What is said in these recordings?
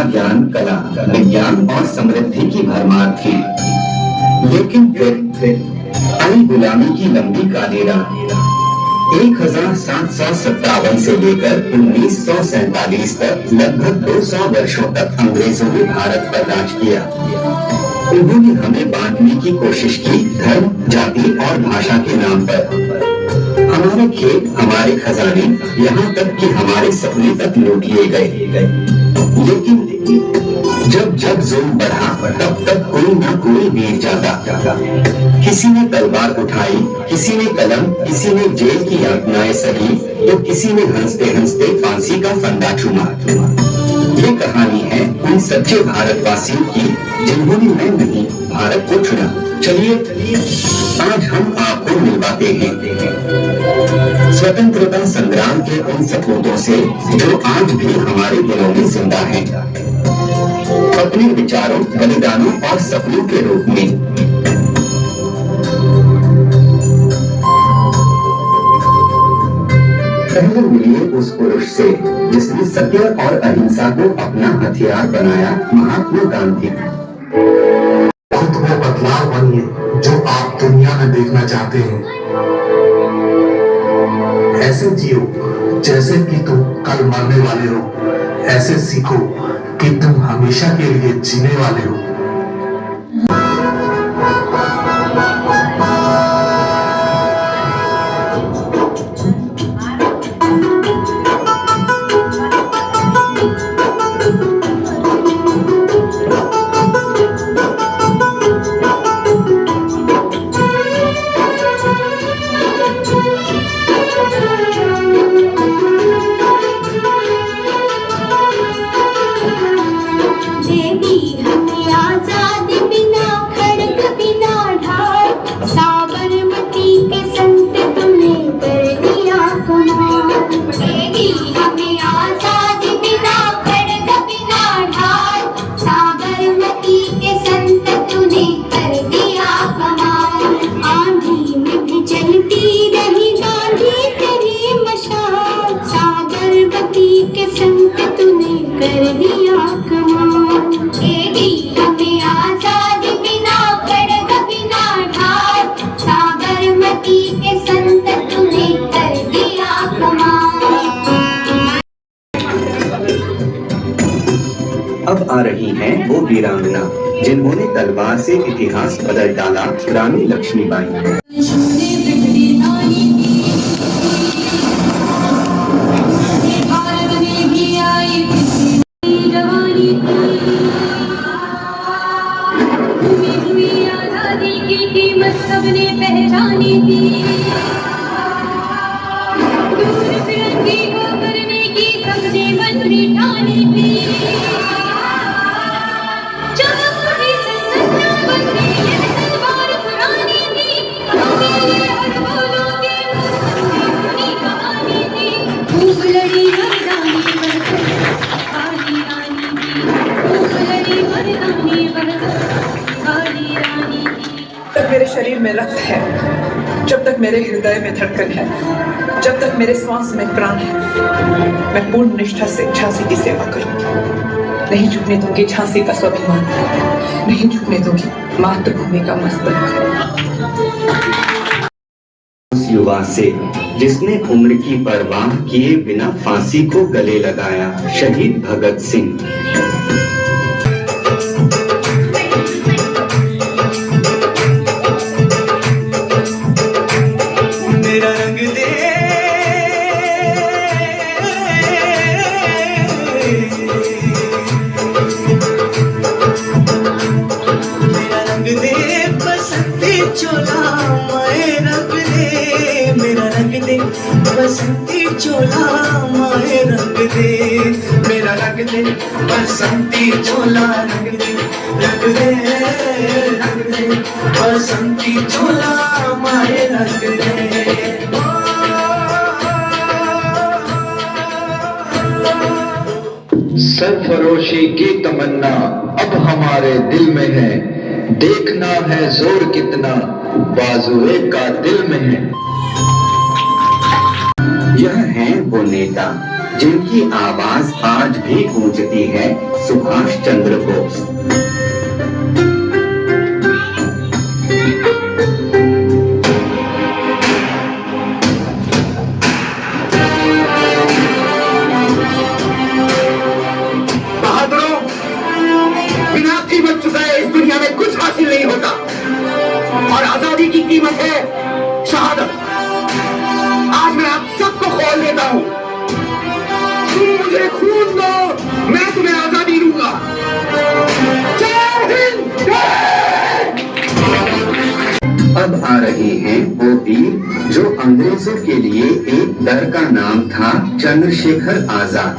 ज्ञान, कला, विज्ञान और समृद्धि की भरमार थी। लेकिन फिर आई गुलामी की लंबी काली रात। 1757 से लेकर 1947 तक लगभग 200 वर्षों तक अंग्रेजों ने भारत पर राज किया। उन्होंने हमें बांटने की कोशिश की, धर्म, जाति और भाषा के नाम पर। हमारे खेत, हमारे खजाने, यहाँ तक कि हमारे सपने तक लूट लिए गए। लेकिन जब जब जुल्म बढ़ा, तब तब कोई न कोई वीर जागा। किसी ने तलवार उठाई, किसी ने कलम, किसी ने जेल की यातनाएं सही, तो किसी ने हंसते हंसते फांसी का फंदा चूमा। ये कहानी है उन सच्चे भारतवासियों की जिन्होंने मैं नहीं, भारत को चुना। चलिए आज हम आपको मिलवाते हैं स्वतंत्रता संग्राम के उन सपूतों से जो आज भी हमारे दिलों में जिंदा हैं, अपने विचारों, बलिदानों और सपनों के रूप में। पहले मिलिए उस पुरुष से जिसने सत्य और अहिंसा को अपना हथियार बनाया, महात्मा गांधी। खुद में बदलाव बनिए जो आप दुनिया में देखना चाहते हैं। ऐसे जियो जैसे कि तुम कल मरने वाले हो। ऐसे सीखो कि तुम हमेशा के लिए जीने वाले हो। अब आ रही हैं वो वीरांगना जिन्होंने तलवार से इतिहास बदल डाला, रानी लक्ष्मीबाई। सबने पहचानी थी, दूर फिरंगी को करने की सबने मन ठानी थी। तक मेरे शरीर में रक्त है, जब तक मेरे हृदय में धड़कन है, जब तक मेरे श्वास में प्राण है, मैं पूर्ण निष्ठा से झांसी की सेवा करूंगी। नहीं झुकने दूंगी झांसी का स्वाभिमान, नहीं झुकने दूंगी मातृभूमि का मस्तक। उस युवा से जिसने उम्र की परवाह किए बिना फांसी को गले लगाया, शहीद भगत सिंह। बसंती चोला माए रंग दे, मेरा रंग दे, बसंती चोला रंग दे, रंग दे, रंग दे, बसंती चोला माए रंग दे। सरफरोशी की तमन्ना अब हमारे दिल में है, देखना है जोर कितना बाजुए का दिल में है। यह हैं वो नेता जिनकी आवाज आज भी गूंजती है, सुभाष चंद्र बोस। बहादुरों, विनाशी बन चुका है, इस दुनिया में कुछ हासिल नहीं होता और आजादी की कीमत है शहादत। आज मैं आप सबको खोल देता हूं, तुम मुझे खून दो, मैं तुम्हें आजादी दूंगा। जय हिंद। अब आ रहे हैं वो वीर जो अंग्रेजों के लिए एक डर का नाम था, चंद्रशेखर आजाद।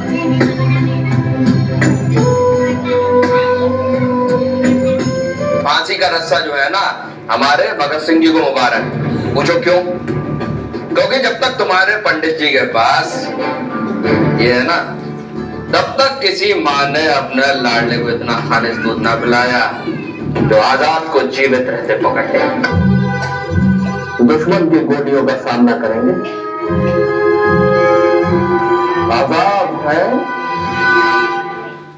फांसी का रस्सा जो है ना, हमारे भगत सिंह जी को मुबारक। पूछो क्यों? क्योंकि जब तक तुम्हारे पंडित जी के पास ये है ना, तब तक किसी माँ ने अपने लाडले को इतना खालिश दूध ना पिलाया जो आजाद को जीवित रहते पकड़ ले। दुश्मन की गोलियों का सामना करेंगे, आजाद है,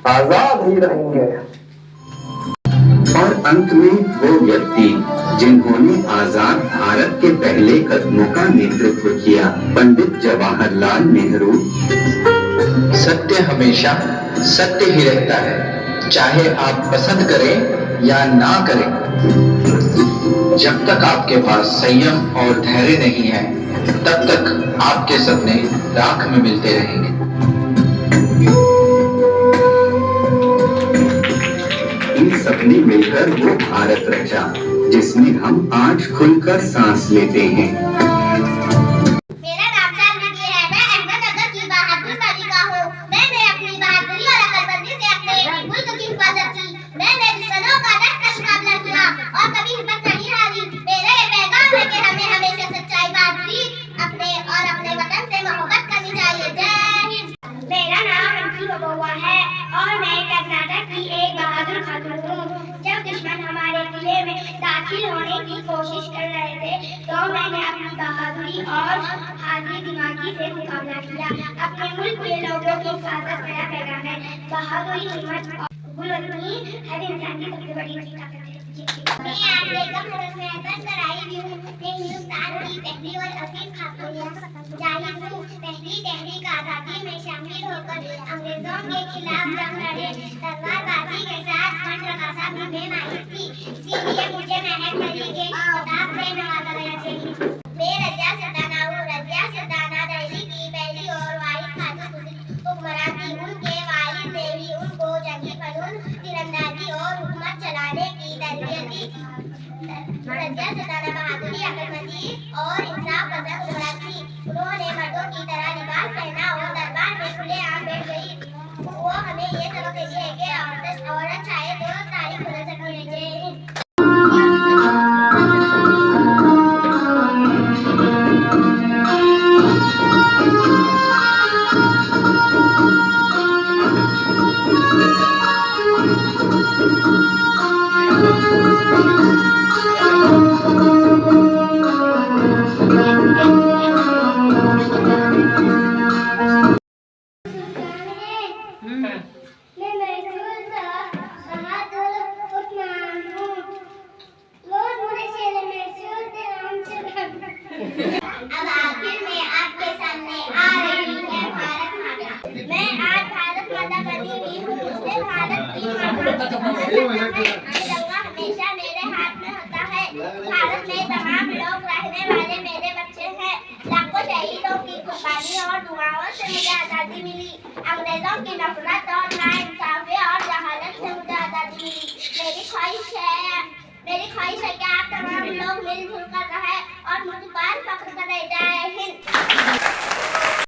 आजाद ही रहेंगे। और अंत में वो व्यक्ति जिन्होंने आजाद भारत के पहले कदमों का नेतृत्व किया, पंडित जवाहरलाल नेहरू। सत्य हमेशा सत्य ही रहता है, चाहे आप पसंद करें या ना करें। जब तक आपके पास संयम और धैर्य नहीं है, तब तक आपके सपने राख में मिलते रहेंगे। इन सपने मिलकर वो भारत रचा, जिसमें हम आज खुलकर सांस लेते हैं। मेरा नाम जानवी है, मैं अहमदनगर की बहादुर बालिका हूँ। मैंने अपनी बहादुरी और अकलमंदी से अपने मुल्क की हिफाजत की। मैंने दुश्मनों का डटकर मुकाबला किया और कभी हिम्मत नहीं हारी। मेरा ये पैगाम है कि हमें हमेशा सच्चाई, बहादुरी अपने वतन से मोहब्बत करनी चाहिए। जय हिंद। मेरा नाम अंशु बबुआ है और मैं कर्नाटक की एक बहादुर खातून हूँ। जब दुश्मन हमारे किले में दाखिल होने की कोशिश कर रहे थे, तो मैंने अपनी बहादुरी और हाजिर दिमागी से मुकाबला किया। अपने मुल्क के लोगों की हिफाजत मेरा पैगाम है। बहादुरी, हिम्मत और बुलंदी हर इंसान की सबसे बड़ी ताकत है। मैं आज बेगम हरस में बनकर आई हूँ। मैं हिंदुस्तान की पहली और असीम खातून मुजाहिद हूँ। पहली तहरीक आजादी में शामिल होकर अंग्रेजों के खिलाफ जंग लड़े। तलवारबाजी के साथ फन रकासा भी मैं माहिर थी, इसीलिए मुझे महक अली के खिताब से नवाजा गया। चाहिए मैं रजिया सुल्ताना हूँ। रजिया सुल्ताना दिल्ली की पहली और वाहिद खातून हुक्मरान थी। उनके वालिद ने भी उनको जंगी फनून, तीरंदाजी और हुकूमत चलाने की तरबियत दी। रजिया सुल्ताना बहादुरी, अकलमंदी और इंसाफ पसंद हुक्मरान थी। उन्होंने मर्दों की तरह लिबास पहना और दरबार में खुलेआम बैठ गई। वो हमें ये सबक देती है कि औरत चाहे तो तारीख बदल सकती है। जय हिंद। अब आखिर में आपके सामने आ रही है भारत माता। मैं आज भारत माता बनी हुई हूँ। मुझे भारत की तिरंगा हमेशा मेरे हाथ में होता है। भारत में तमाम लोग रहने वाले मेरे बच्चे हैं। लाखों शहीदों की कुर्बानी और दुआओं से मुझे आजादी मिली। अंग्रेजों की नफरत और नाइंसाफी और जहालत से मुझे आजादी मिली। मेरी ख्वाहिश है कि आप तमाम लोग मिलजुल कर रहें और मुझ पर फख्र करें। जय हिंद।